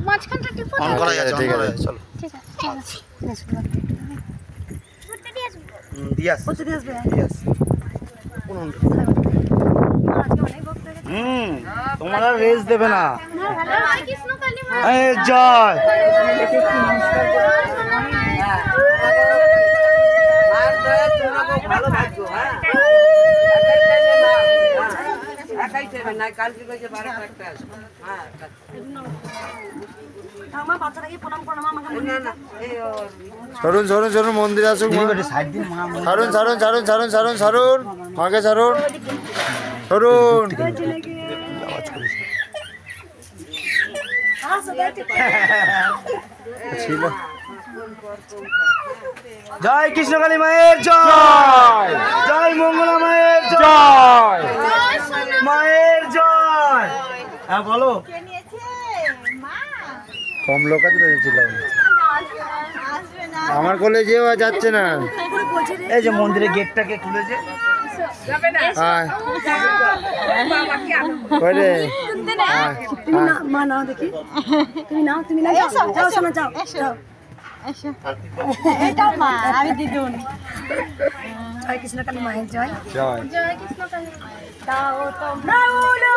মাঝখানটা টিপো অন করা যাচ্ছে, অন করা যাচ্ছে, চলো ঠিক আছে ঠিক আছে করতে দিয়ে আসবো দিয়াস করতে দিয়ে আসবে কোন আজকে অনেক ভক্ত হয়ে গেছে তোমার আর রেস দেবে না। কৃষ্ণ কালী মা এই জয় আর দয়া তোমরা ভালো থাকো। হ্যাঁ একাই যাবে না, কালকে কইছে 12টা একটা আসবে। হ্যাঁ আমার বাচ্চাটাকে প্রণাম করো মা আমাকে না না এই ছাড়ুন ছাড়ুন ছাড়ুন মন্দিরে আসুক মা। ছাড়ুন ছাড়ুন ছাড়ুন ছাড়ুন ছাড়ুন ছাড়ুন মাকে ছাড়ুন ছাড়ুন। ছিল জয় কৃষ্ণকালী মায়ের জয়, জয় মঙ্গলা মায়ের জয়, মায়ের জয়। হ্যাঁ বলো। কম লোক আছে ছিলাম আমার কোলে যেও যাচ্ছে না। এই যে মন্দিরের গেটটাকে খুলেছে। হ্যাঁ ওই রে হ্যাঁ তুমি না মা নাও দেখি তুমি নাও যাও শোনা যাও যাও এটা মা আমি দিদুন জয় কৃষ্ণ কালী মায়ের জয় জয় জয় কৃষ্ণ কালী মা দাও তোমরা উলো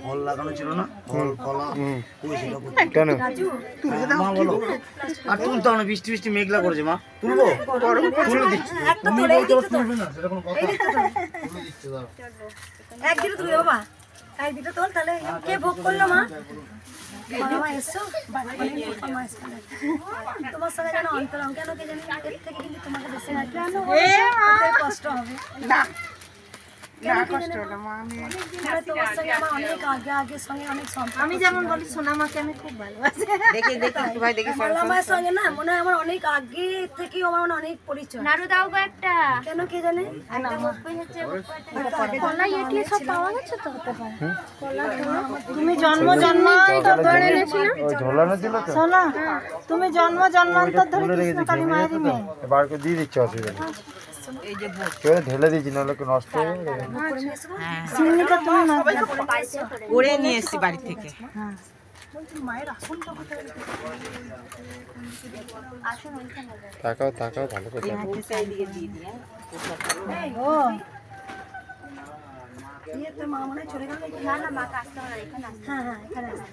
ফল লাগানো ছিল না, ফল কলা কেন মা বলো। আর তুলতে হবে না, বৃষ্টি বৃষ্টি মেঘলা করেছে মা। তুলবো তুলে দিচ্ছি। একটা তোলে এই দিকটা তুলবে না সেটা কোনো কথা এই দিকটা তোল এক দিকে তুলে বাবা এক দিকটা তোল তাহলে কে ভোগ করলো মা মামা এসো বাড়ি মা এসো তোমার সঙ্গে যেন অন্তরম কেন কে জানি এর থেকে কিন্তু তোমাকে বেশি কষ্ট হবে না তোমার সঙ্গে আমার অনেক আগের সঙ্গে অনেক সম্পর্ক আমি যেমন বলি সোনামাকে আমি খুব ভালোবাসি দেখি দেখি ভাই দেখি মঙ্গলা মায়ের সঙ্গে না মনে হয় আমার অনেক আগে থেকে আমার অনেক পরিচয় নাড়ু দাও গো একটা কেন কে জানে একটা বকই হচ্ছে কলা এটি সব পাওয়া গেছে তো তুমি জন্ম জন্মান্তর ধরে এনেছো না ওই ঝোলানো ছিল তো শোনো তুমি জন্ম জন্মান্তর ধরে কৃষ্ণ কালী মায়ের মেয়ে বার করে দিয়ে দিচ্ছে অসুবিধা নেই। এই যে কেউ ঢেলে দিচ্ছি নাহলে কেউ নষ্ট হয়ে যাবে। সিমনিটা তুমি না করে নিয়ে এসেছি বাড়ি থেকে। তাকাও তাকাও ভালো করে তাকাও। এইদিকে দিয়ে দিয়ে ও তো মা মনে হয় চলে গেল না না মা আসতে হবে এখানে হ্যাঁ হ্যাঁ এখানে আসো।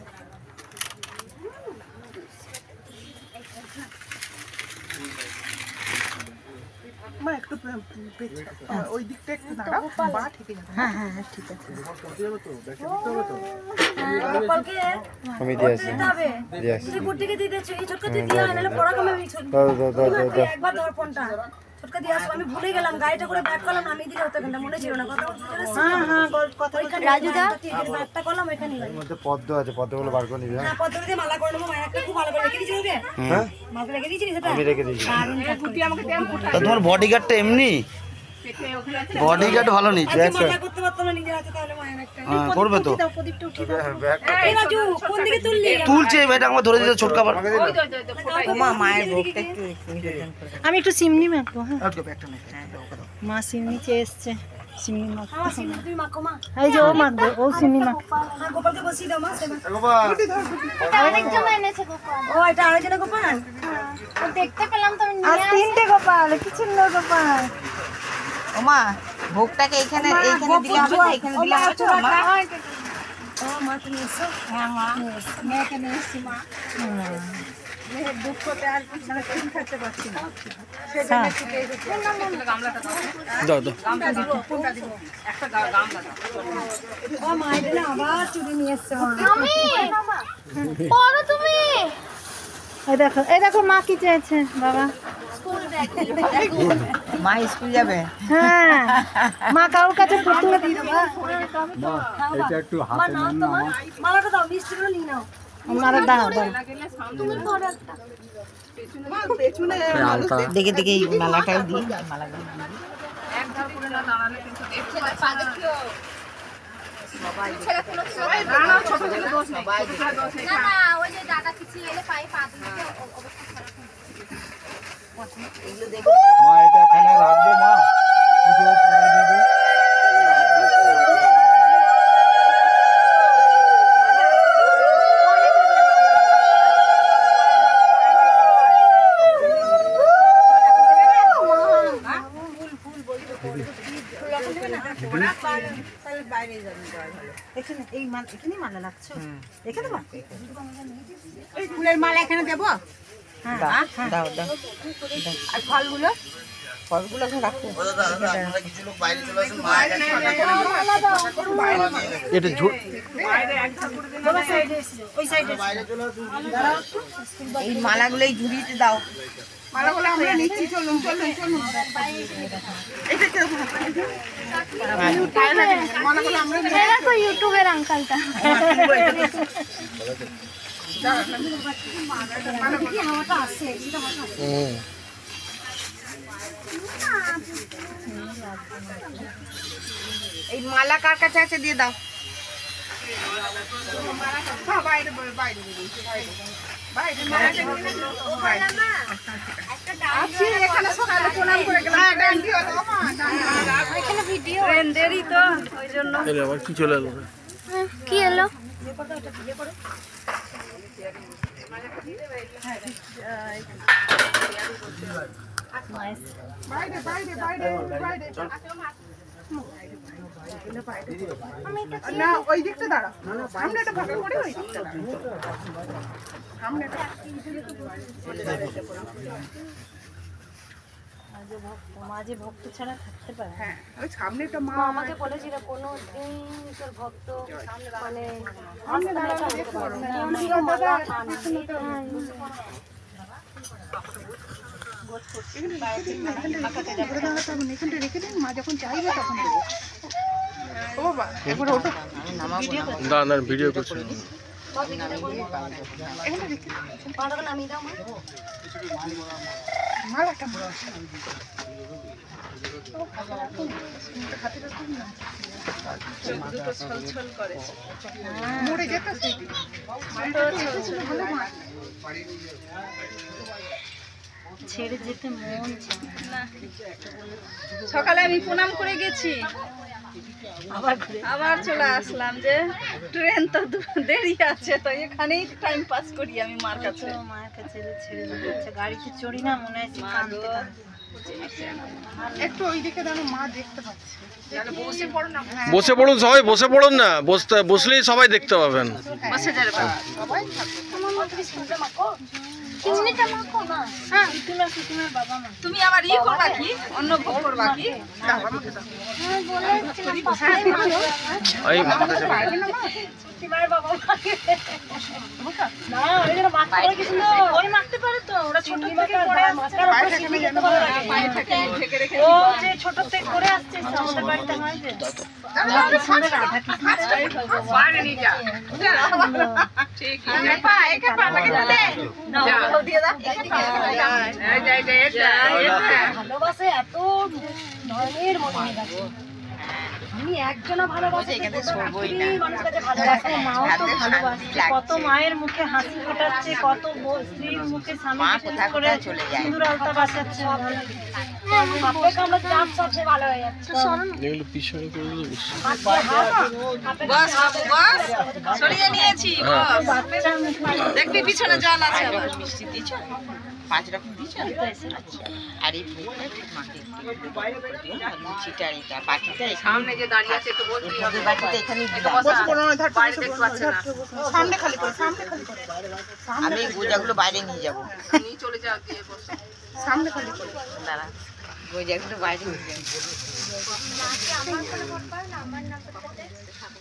গোপালকে আমি দিয়ে আসি দিতে হবে দিয়ে আসি তুই কুটিকে দিয়ে দিচ্ছ এই ছোটকা দিয়ে দিয়া নাহলে পড়া কমে দাও দাও দাও দাও দাও। একবার ধর ফোনটা ছোটকা দিয়ে আসো আমি ভুলে গেলাম গাড়িটা করে ব্যাক করলাম আমি দিলে হতো কিন্তু মনে ছিল না কথা হ্যাঁ হ্যাঁ কথা রাজু দা ব্যাকটা করলাম এখানে এর মধ্যে পদ্ম আছে, পদ্মগুলো বার করে নিবি। হ্যাঁ হ্যাঁ পদ্ম দিয়ে মালা করে নেবো মায়ের একটা খুব ভালো করে রেখে দিয়েছি ওকে হ্যাঁ মাকে রেখে দিয়েছি সেটা আমি রেখে দিয়েছি। তা তোমার বডিগার্ডটা এমনি বডিগার্ড ভালো নেই। আজকে মালা করতে পারতাম না নিজের হাতে তাহলে মায়ের একটা হ্যাঁ করবে তো। প্রদীপটা উঠিয়ে দাও ব্যাগ এই রাজু কোন দিকে তুললি তুলছে এটা আমার ধরে দিতে ছোটকা বার। মা মায়ের ভোগটা একটু নিবেদন করে আমি একটু সিমনি মাখবো হ্যাঁ একটু ব্যাগটা নে। মা সিমনি চেয়ে এসছে সিমনি মাখবো আমার সিমনি তুমি মাখো মা এই যে ও মাখবে ও সিমনি মাখবে হ্যাঁ গোপালকে বসিয়ে দাও মা সেবা অনেকজন এনেছে গোপাল ও এটা আরেকজনে গোপাল ও দেখতে পেলাম তো আমি আর নিয়ে তিনটে গোপাল কি সুন্দর গোপাল ও মা ভোগটাকে এইখানে এইখানে দিলে হবে তো এখানে দিলে হবে তো মা। ও মা তুমি এসো হ্যাঁ মা মেয়েকে নিয়ে এসছি মা মেয়ের দুঃখতে আর মানে তিন থাকতে পারছি না সেজন্য ছুটে এসেছি দাও দাও। ও মা এটা না আবার চুরি নিয়ে এসছে মা আমি পড়ো তুমি এই দেখো মা কি চেয়েছে বাবা স্কুল ব্যাগ মা স্কুল যাবে। হ্যাঁ মা কারোর কাছে পুতুল এটা একটু মা হাতে নাও তো মা মালাটা দাও মিষ্টিগুলো নিয়ে নাও আমার দাও দাও আলতা দেখে দেখে এই মালাটাই দিই মালাগুলো মা এটা এখানে রাখবো মা, পুজো করে দেবো। এই মাল এখানেই মালা লাগছো এখানে এই ফুলের মালা এখানে দেবো। দাও দাও আর ফলগুলো ফলগুলো এখন রাখো। কিছু লোক বাইরে চলে আসুন, মা এটা ঝুল বাইরে চলে আসুন। এই মালাগুলো এই ঝুড়িতে দাও। মালাগুলো আমরা নিচ্ছি, চলুন চলুন চলুন। ইউটিউবের আঙ্কালটা এই মালা কার কাছে আছে দিয়ে দাও। আবার কি চলে এলো? কি এলো? না ওই দিকটা দাঁড়া, সামনে একটা ফাঁকা করে ওই দিকটা সামনে মাঝে ভক্ত ছাড়া থাকতে পারে। হ্যাঁ ওই সামনেটা মা আমাকে বলেছিল কোনো দিন তোর ভক্ত মানে এখানটা রেখে দিন, মা যখন চাইবে তখন দেবো। ও বাবা একবার ওটা না ভিডিও করছি। নামিয়ে দাও মালাটা মরে যেত সেইটি ছেড়ে যেতে মন সকালে আমি প্রণাম করে গেছি, আবার চলে আসলাম যে ট্রেন তো দেরি আছে, তো এখানেই টাইম পাস করি আমি মার কাছে। মায়ের কাছে ছেড়ে যেতে ইচ্ছে, গাড়িতে চড়ি না মনে হয় কাঁদতে একটু ওই দিকে দাঁড়ো, মা দেখতে পাচ্ছে। বসে পড়ুন সবাই, বসে পড়ুন না, বসলেই সবাই দেখতে পাবেন। বসে যাবে সবাই চিনিটা মাখো না। হ্যাঁ তোমার বাবা মা তুমি আবার ই করবা কি, অন্য ভোগ করবা কি? এই ওই মাখতে পারে তো, ওরা ছোট থেকে করে আসছে, ও যে ছোট থেকে করে আসছে আমাদের বাড়িতে হয় যে ভালোবাসে এত ধরনের মনে হয়ে গেছে। আমি একজনা ভালোবাসি, মানুষের কাছে ভালোবাসে, মাও তো ভালোবাসছে, কত মায়ের মুখে হাসি ফোটাচ্ছে, কত স্ত্রীর মুখে স্বামী করে সিঁদুর আলতা বাঁচাচ্ছে। আমরা চাপ সবচেয়ে ভালো হয়ে যাচ্ছে। এগুলো পিছনে করে দেবো। বস বাবু বস, সরিয়ে নিয়েছি বস। দেখবি পিছনে জল আছে আবার। মিষ্টি দিয়েছ, 5 রকম দিয়েছ। আর এই ভোগটা ঠিক মাকে লুচিটা এটা বাটিটা সামনে যে দাঁড়িয়ে আছে একটু বলবি হবে। বাটিটা এখানেই দিলাম। বাইরে দেখতে পাচ্ছে না, সামনে খালি করে, সামনে খালি করে। আমি এই গোজাগুলো বাইরে নিয়ে যাব। নিয়ে চলে যাও দিয়ে বস। সামনে খালি করে দাঁড়া, গোজাগুলো বাইরে নিয়ে যাব।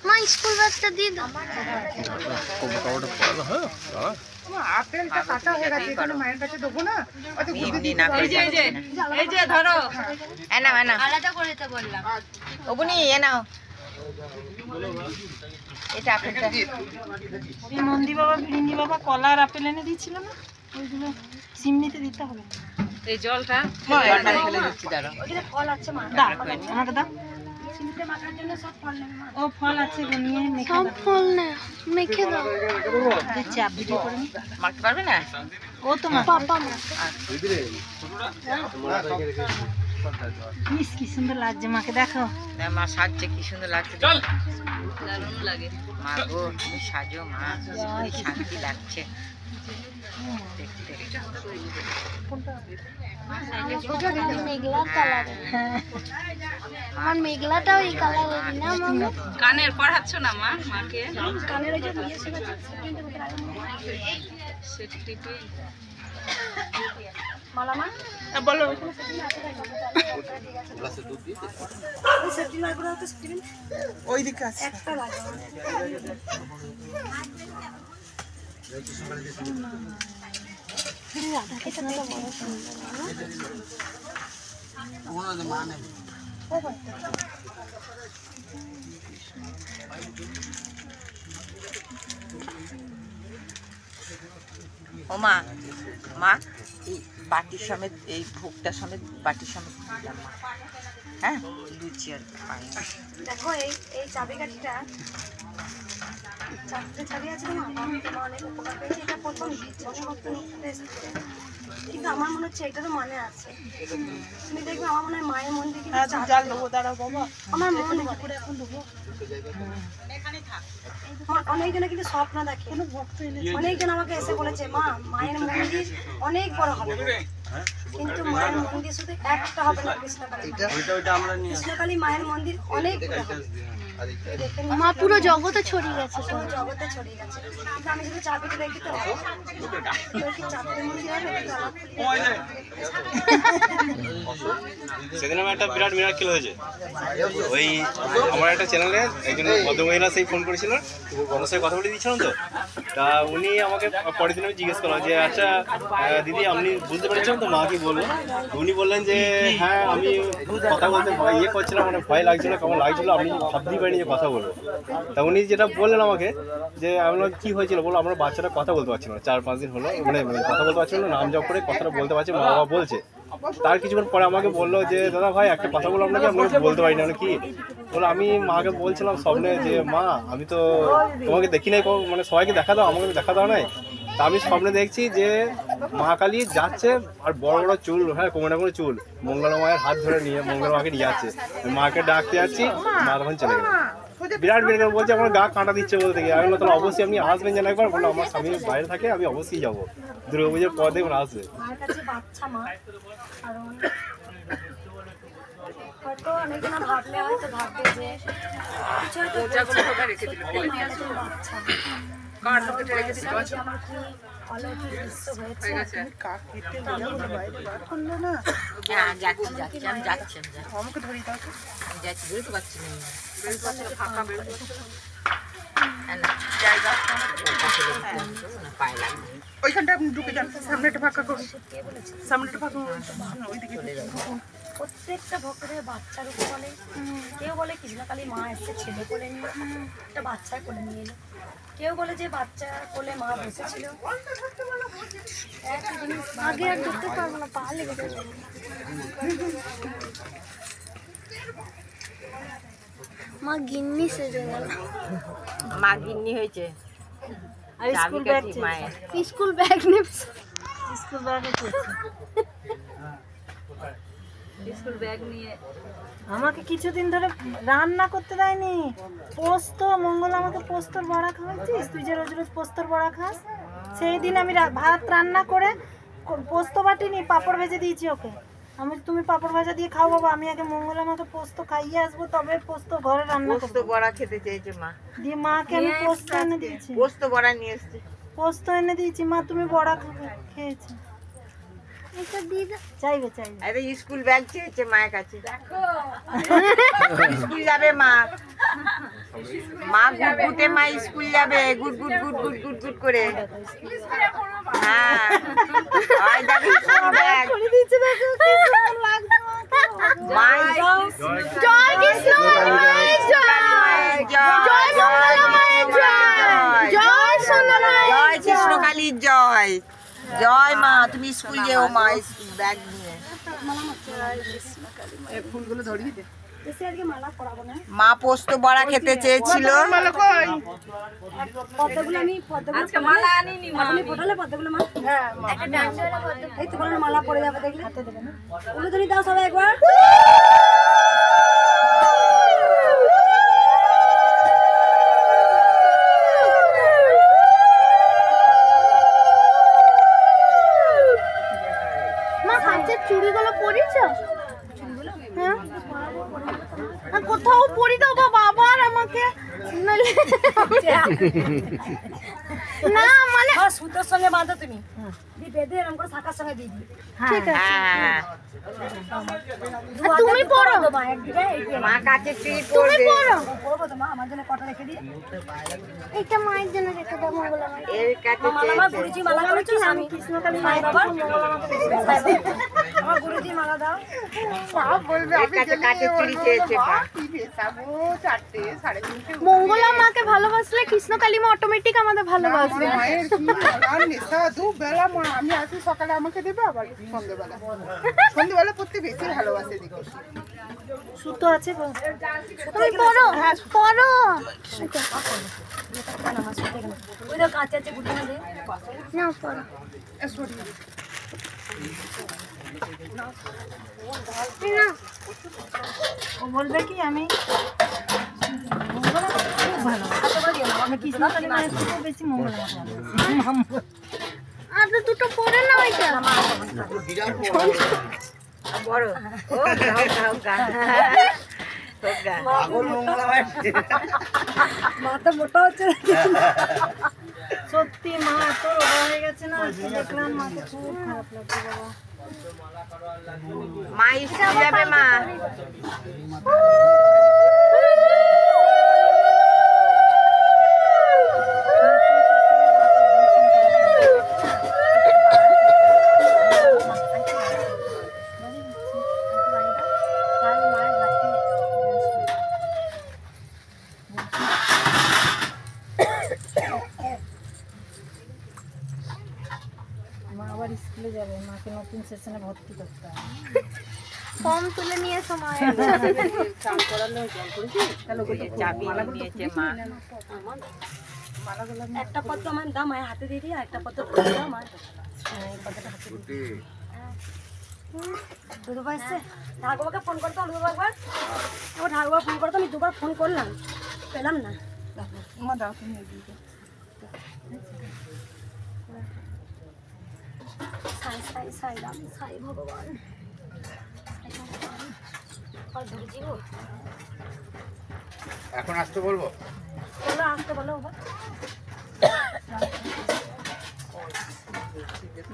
মা স্কুল ব্যাগটা দিয়ে দাও। আপেলটা কাটা হয়ে গেছে, এখানে মায়ের কাছে দেবো না। এমনি না করে এই যে ধরো, এনাও এনাও আলাদা করে দিতে বললাম। ওবনি এনাও, এটা আপেলটা। এই নন্দী বাবা বৃন্দি বাবা কলা আর আপেল এনে দিয়েছিল না, ওইগুলো সিমনিতে দিতে হবে। এই জলটা জলটা ফেলে দিচ্ছি, দাঁড়াও। ওইখানে ফল আছে মা, দাও আমাকে দাও। চিনিতে মাখার জন্য সব ফল নেবে মা। ও ফল আছে গো, নিয়ে মেখে সব ফল নে মেখে দাও। চাপ ভিডিও করে নি মাখতে পারবে না ও তো পাপা মা কি সুন্দর লাগছে মাকে, দেখো মা সাজছে কি সুন্দর লাগছে, দারুণ লাগে। মা গো তুমি সাজো মা, শান্তি লাগছে দেখতে। মেঘলা কালার, আমার মেঘলাটাও এই কালারের না মামা? কানের পড়াচ্ছ না মা মাকে? কানের ওই যে ইয়ে শেখাচ্ছে, মালা মা বলো সেপ্টেম্বর করে তো সেপ্টেম্বর ওই দিকে আছে একটা লাগে রাধা কৃষ্ণটা বড় সুন্দর না? ও মা, মা এই বাটির সমেত, এই ভোগটা সমেত বাটির সমেত দিলাম মা। হ্যাঁ লুচি আর পায়েস। দেখো এই এই চাবিকাঠিটা চারটে চাবি আছে না, আমার অনেক উপকার পেয়েছে। এটা প্রথম জনভক্ত নিতে এসেছে, কিন্তু আমার মনে হচ্ছে এটারও মানে আছে। তুমি দেখবে আমার মনে হয় মায়ের মন্দির কিন্তু জাল দেবো, দাঁড়াও বাবা। আমার মনে করে এখন দেবো। অনেকজনে কিন্তু স্বপ্ন দেখে, অনেকজন আমাকে এসে বলেছে মা মায়ের মন্দির অনেক বড় হবে, কিন্তু মায়ের মন্দির শুধু একটা হবে না, কৃষ্ণকালী। কৃষ্ণকালী মায়ের মন্দির অনেক বড় হবে। মা পুরো জগতে ছড়িয়ে গেছে। পুরো জগতে ছড়িয়ে গেছে, কিন্তু আমি যদি চাবিটা দেখি তো চাবির মন্দির হবে কিন্তু আমার সেদিন আমার একটা বিরাট মিরাক্কেল হয়েছে। ওই আমার একটা চ্যানেলে একজন ভদ্রমহিলা সেই ফোন করেছিল, ওনার সাথে কথা বলে দিয়েছিলাম তো। তা উনি আমাকে পরের দিন আমি জিজ্ঞেস করলাম যে আচ্ছা দিদি আপনি বুঝতে পেরেছেন তো মা কি বললো? উনি বললেন যে হ্যাঁ আমি কথা বলতে ইয়ে করছিলাম, মানে ভয় লাগছিল, কেমন লাগছিল, আমি ভাবতেই পারিনি যে কথা বলবো। তা উনি যেটা বললেন আমাকে যে আমরা কী হয়েছিল বলো, আমরা বাচ্চাটা কথা বলতে পারছিল না, 4-5 দিন হলো, মানে কথা বলতে পারছিল না, নাম জপ করে কথাটা বলতে পারছে, মা বাবা বলছে। তার কিছুক্ষণ পরে আমাকে বললো যে দাদা ভাই একটা কথা বলো আপনাকে, আপনাকে বলতে পারি না। কি বলো? আমি মাকে বলছিলাম স্বপ্নে যে মা আমি তো তোমাকে দেখি নাই, মানে সবাইকে দেখা দাও, আমাকে দেখা দাও নাই। তা আমি স্বপ্নে দেখছি যে মা কালী যাচ্ছে আর বড় বড় চুল, হ্যাঁ কোমরে করে চুল, মঙ্গলা মায়ের হাত ধরে নিয়ে মঙ্গলা মাকে নিয়ে যাচ্ছে, মাকে ডাকতে যাচ্ছি, মা তখন চলে গেল। বিরাট বিরাট বলছে আমার গা কাঁটা দিচ্ছে বলতে গিয়ে। আমি তাহলে অবশ্যই আপনি আসবেন যেন একবার, বললো আমার স্বামী বাইরে থাকে, আমি অবশ্যই যাবো, দুর্গাপুজোর পর দেখুন আসবে। মায়ের কাছে বাচ্চা মা, কারণ হয়তো অনেকজন ভাবলে হয়তো ভাববে যে কিছু হয়তো বাচ্চা আমার কি অলৌকিক দৃশ্য হয়েছে। ওইখানটা আপনি ঢুকে যান, সামনেটা ফাঁকা করুন, সামনেটা ফাঁকা করুন, ওইদিকে প্রত্যেকটা ভক্তদের বাচ্চার উপর বলে, কেউ বলে কৃষ্ণকালী মা এসে ছেলে কোলে নিয়ে একটা বাচ্চা কোলে নিয়ে এলো, কেউ বলে যে বাচ্চা কোলে মা বসেছিল। একই জিনিস আগে আর দেখতে পারবো না, পা লেগে যাবে। মা গিন্নি সেজে গেল। মা গিন্নি হয়েছে, আর স্কুল ব্যাগ মায়ের স্কুল ব্যাগ নেবে, স্কুল ব্যাগে স্কুল ব্যাগ নিয়ে। আমাকে কিছুদিন ধরে রান্না করতে দেয়নি, পোস্ত, মঙ্গল আমাকে পোস্তর বড়া খাওয়াচ্ছিস, তুই যে রোজ রোজ পোস্তর বড়া খাস। সেই দিন আমি ভাত রান্না করে পোস্ত বাটিনি, পাঁপড় ভেজে দিয়েছি ওকে। আমি তুমি পাঁপড় ভাজা দিয়ে খাও বাবা, আমি আগে মঙ্গল আমাকে পোস্ত খাইয়ে আসবো, তবে পোস্ত ঘরে রান্না পোস্ত বড়া খেতে চেয়েছে মা, দিয়ে মাকে আমি পোস্ত এনে দিয়েছি, পোস্ত বড়া নিয়ে এসছে। পোস্ত এনে দিয়েছি, মা তুমি বড়া খাবে, খেয়েছি। এটা দিয়ে দাও। চাইবে আরে স্কুল ব্যাগ চেয়েছে মায়ের কাছে, স্কুল যাবে মা, মা গুটগুটে মা স্কুল যাবে, গুট গুট গুট গুট গুট গুট করে। হ্যাঁ ওই দেখো স্কুল ব্যাগ, জয় কৃষ্ণ, জয় সোনারায়, জয় কৃষ্ণকালীর জয়, জয় মা। তুমি স্কুল যেও মা, স্কুল ব্যাগ নিয়ে। ফুলগুলো ধরিয়ে দে। এসে আজকে মালা পরাবো না। মা পোস্ত বড়া খেতে চেয়েছিল। পদ্মগুলো আমি আজকে মালা আনিনি মা। আপনি ফোটালে পদ্মগুলো মা? হ্যাঁ একটা ডান্সাররা পদ্ম। এই তো বড় মালা পড়ে যাবে দেখলে। হাতে দেবে না? উলুধ্বনি দাও সবাই একবার। মা কাঁচের চুড়িগুলো পরিয়েছো? হ্যাঁ আর কোথাও পরি দাও বাবা, আবার আমাকে না মানে সুতোর সঙ্গে বাঁধো তুমি, বেঁধে এরকম করে শাখার সঙ্গে দিয়ে দিই। ঠিক আছে। হ্যাঁ আর তুমি পড়ো মা একদিকে মা কাছে চুড়ি তুমি পরবে। পড়ো। পরবো তো মা, আমার জন্য কটা রেখে দিই। এটা মায়ের জন্য রেখে দাও মঙ্গলা মায়ের। এর কাছে মালা মা গুরুজি মালা করেছো আমি কৃষ্ণকালী মাই বাবা আমার গুরুজি মালা দাও। এর কাছে কাছে চুড়ি চেয়েছে মা। মঙ্গলা মাকে ভালোবাসলে কৃষ্ণ কালী মা অটোমেটিক আমাদের ভালোবাসবে। দুবেলা মা আমি আসি সকালে আমাকে দেবে, আবার সন্ধ্যেবেলা সন্ধ্যেবেলা পড়তে বেশি ভালোবাসে দেখি। সুতো আছে গো? তুমি পড়ো পড়ো। ওই তো কাঁচা আছে গুটি না দে না পড়ো। না ও বলবে কি আমি মঙ্গলা খুব ভালো, আমি কৃষ্ণকালী মায়ের থেকে বেশি মঙ্গলা মাকে। আর দুটো পড়ে না ওইটা। বড় ও গাও গাও গা গা। পাগল মঙ্গলা মায়ের। মাথা মোটা হচ্ছে। সত্যি মা এত রোগা হয়ে গেছে না, আজকে দেখলাম মাকে খুব খারাপ লাগছে বাবা। মা স্কুল যাবে মা। মা আবার স্কুলে যাবে, মাকে নতুন সেশনে ভর্তি করতে হবে। ফর্ম তুলে নিয়ে এসো মায়ের। চাবি নিয়েছে মা। একটা পত্র আমার দাও মায়ের হাতে দিয়ে দিই, আর একটা পত্র দাও মা। এই পত্রটা হাতে দিয়ে দিই। দুদুবা এসছে, ঠাকুরবাকে ফোন করতো দুদুবা একবার। এবার ঠাকুরবা ফোন করতো, আমি দুবার ফোন করলাম, পেলাম না। আমার দাও তুমি এগিয়ে দাও। সাই সাই সাই রাম সাই ভগবান। আর গুরুজি গো, এখন আসতে বলবো? বলো আসতে বলো বাবা।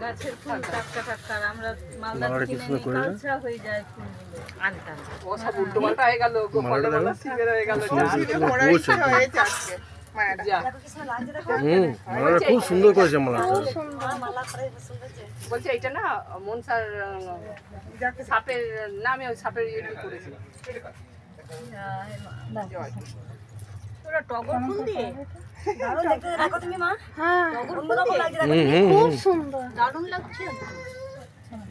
গাছের ফুল টাটকা টাটকা, আমরা মালদা কিনে নিই, কালচা হয়ে যায় ফুলগুলো। আনতাম ও সব উল্টো পাল্টা হয়ে গেল, গোপালের মালা শিবের হয়ে গেল। পড়ার ইচ্ছা হয়েছে আজকে মায়েরা। দেখো কি সুন্দর লাগছে, দেখো মালাটা খুব সুন্দর করেছে মালা। মালা করে সুন্দর হচ্ছে। বলছে এইটা না মনসার সাপের নামে ওই সাপের ইয়ে করেছিল। ওরা টগর ফুল দিয়ে দারুণ দেখতে, দেখো তুমি মা। হ্যাঁ অন্যরকম লাগছে, দেখো খুব সুন্দর। দারুণ লাগছে।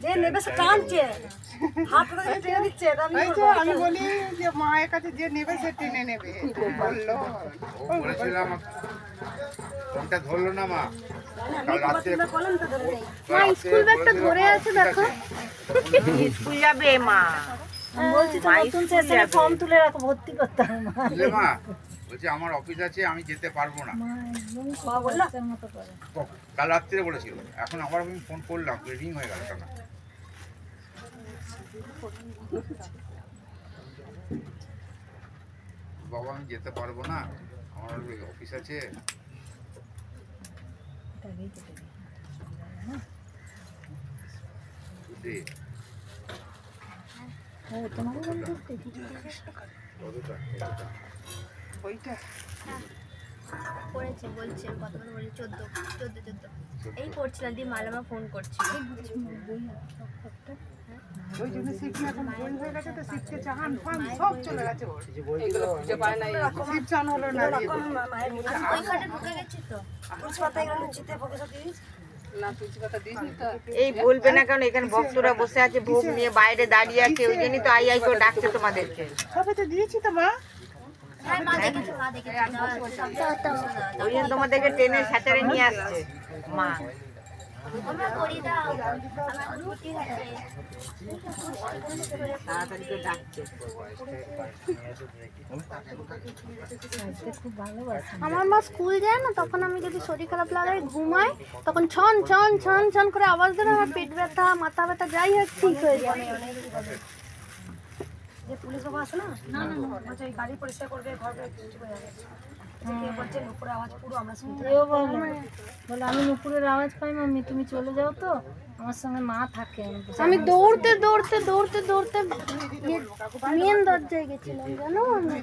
যে নেবে সে টানছে, হাত করে টেনে দিচ্ছে। এটা আমি এই তো আমি বলি যে মায়ের কাছে যে নেবে সে টেনে নেবে বললো। বলেছিলাম ফোনটা ধরলো না মা। বললাম তো ধরে নেই। মা স্কুল ব্যাগটা ধরে আছে দেখো। স্কুল যাবে মা। আমি বলছি তো নতুন সেশনে ফর্ম তুলে রাখো, ভর্তি করতে হবে মা। বুঝলে মা? বলছি আমার অফিস আছে, আমি যেতে পারবো না। মা একদম বাচ্চার মতো করে। কাল রাত্রে বলেছিল, এখন আবার আমি ফোন করলাম, রিং হয়ে গেল না। বাবা আমি যেতে পারবো না, আমার অফিস আছে। বুঝলি? ওইটা পড়েছে বলছে কতবার বলে 14 এই পড়ছিলাম দিয়ে মালামা ফোন করছিল। ওই জন্য শিবকে এখন বই হয়ে গেছে, তো শিবকে চান ফান সব চলে গেছে ওর। এগুলো খুঁজে পায় না, শিব চান হলো না। মায়ের মুখে ওই ঘাটে ঢুকে গেছি তো। তুলসী পাতা এগুলো লুচিতে ফোকে সব দিস। এই বলবে না কারণ এখানে ভক্তরা বসে আছে ভোগ নিয়ে বাইরে দাঁড়িয়ে আছে ওই জন্যই তো আই করে ডাকছে তোমাদেরকে। সবে তো দিয়েছি তো মা। ওই জন্য তোমাদেরকে ট্রেনের সাঁতারে নিয়ে আসছে মা। তাড়াতাড়ি করে ডাকছে। আমার মা স্কুল যায় না, তখন আমি যদি শরীর খারাপ লাগে ঘুমাই, তখন ছন ছন ছন ছন করে আওয়াজ দেবে, আমার পেট ব্যথা মাথা ব্যথা যাই হোক ঠিক হয়ে যায়। যে পুলিশ বাবা আসে না, বলছে এই গাড়ি পরিষ্কার করবে, ঘর কিছু করে যাবে। কে বলছে নুপুরের আওয়াজ পুরো আমরা শুনতে পাই। এও বলে আমি নুপুরের আওয়াজ পাই, মাম্মি তুমি চলে যাও তো, আমার সঙ্গে মা থাকে। আমি দৌড়তে দৌড়তে দৌড়তে দৌড়তে মেন দরজায় গেছিলাম, জানো আমি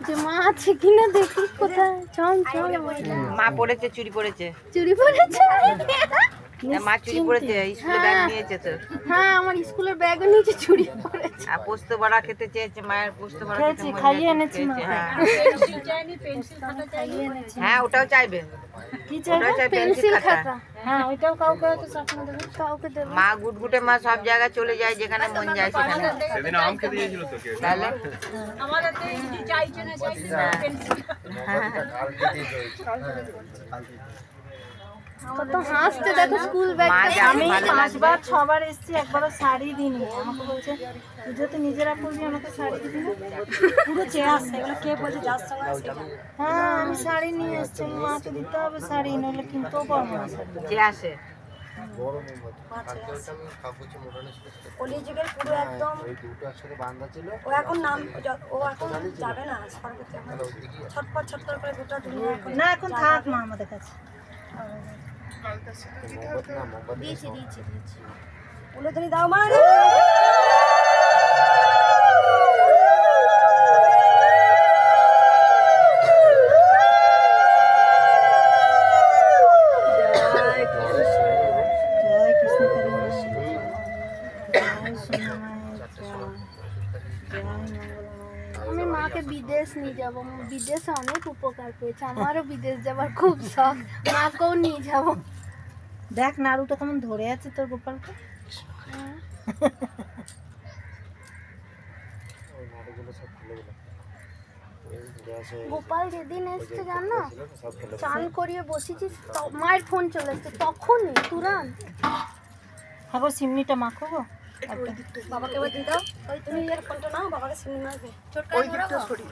যে মা আছে কিনা দেখি কোথায়। ছন ছন মা পড়েছে, চুরি পড়েছে। চুরি পড়েছে। মা চুরি পড়েছে, স্কুলে ব্যাগ নিয়েছে তো। হ্যাঁ, আমার স্কুলের ব্যাগও নিচে চুরি পড়েছে। আর পোস্ত বড়া খেতে চেয়েছে, মায়ের পোস্ত বড়া খেতে মন খাইয়ে যাচ্ছে, এনেছি মা। খেয়েছে। হ্যাঁ ওটাও চাইবে। কি চাইবে? ওটাও চাইবে পেন্সিল খাতা। হ্যাঁ ওইটাও কাউকে হয়তো স্বপ্ন দেবে। কাউকে দেবে। মা গুটগুটে মা সব জায়গায় চলে যায়, যেখানে মন যায় সেখানে। সেদিন আম খেতে গিয়েছিল তো কেউ। তাহলে কত হাসতে দেখো স্কুল ব্যাগ। মা যাবে আমি ভালো লাগবে। 5 বার 6 বার এসেছি, একবারও শাড়ি দিইনি। আমাকে বলছে তুই তো নিজেরা পরবি, আমাকে শাড়ি দিবি না। পুরো চেয়ে আসছে, এগুলো কে বলছে যার সঙ্গে আসে সেটা। হ্যাঁ আমি শাড়ি নিয়ে এসেছি, মাকে দিতে হবে শাড়ি, নইলে কিনতেও পারবো না শাড়ি। যে আসে কলিযুগের পুরো একদম ও এখন নাম ও এখন যাবে না স্বর্গতে, ছটপট ছটপট করে গোটা দুনিয়া এখন না এখন থাক মা আমাদের কাছে। দিয়েছি দিয়েছি দিয়েছি। বলে তুমি দাও মা রে। জয় কৃষ্ণ কালী মা, জয় সোনা মায়ের জয়, জয় মঙ্গলা। আমি মাকে বিদেশ নিয়ে যাব, বিদেশে অনেক উপকার পেয়েছে, আমারও বিদেশ যাবার খুব শখ, মাকেও নিয়ে যাব। দেখ নাড়ুটা কেমন ধরে আছে তোর গোপালকে। গোপাল যেদিন এসছে জানো, চান করিয়ে বসেছি, মায়ের ফোন চলে এসছে তখনই তুরান্ত। আবার সিমনিটা মাখো গো। বাবাকে এবার দিয়ে দাও, ওই তুমি এর ফোনটা নাও, বাবাকে সিম মারবে। ওই দিকটা সরি।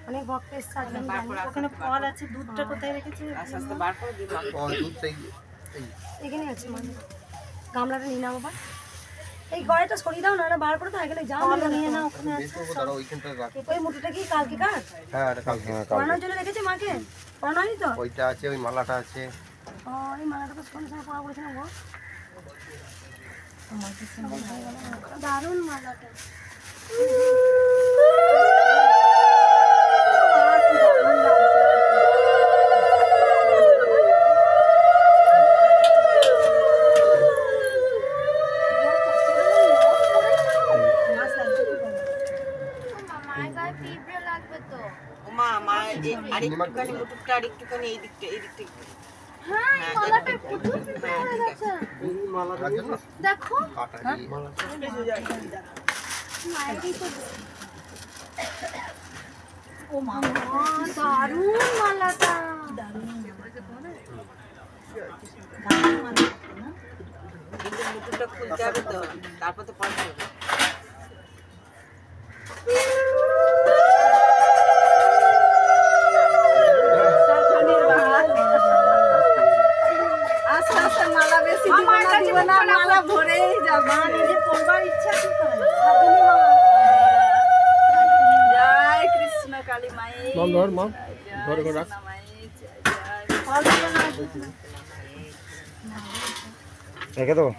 অনেক ভক্ত এসছে আজকে, আমি জানি। ওখানে ফল আছে, দুধটা কোথায় রেখেছি? আস্তে আস্তে বার করে দিবা। এখানে আছে মানে গামলাটা নিয়ে নাও বাবা, এই গড়াইটা সরিয়ে দাও, না বার করে দাও, এখানে যাও নিয়ে না, ওখানে আছে। ওই মুঠোটা কি কালকে কার পড়ানোর জন্য রেখেছে মাকে? পড়ানো হয়নি তো? ওইটা আছে, ওই মালাটা আছে। ও এই মালাটা তো সঙ্গে সঙ্গে পড়া পড়েছে না গো। দারুণ মালাটা। মা মা আরেকটুখানি মুটুকটা আরেকটুখানি এই দিকটা একটু। হ্যাঁ, এই মালাটা প্রচুর হয়ে গেছে। দেখো ও মা, দারুণ মালাটা। মুটুকটা খুলতে হবে তো, তারপর তো পয়সা হবে। আস্তে আস্তে মালা বেশি দিব না, মালা ভরেই যাবে। মা নিজে পড়বার ইচ্ছা কি করে? জয় কৃষ্ণ কালী মাই, ধর মা, ধরে রাখ। রেখে দেবো।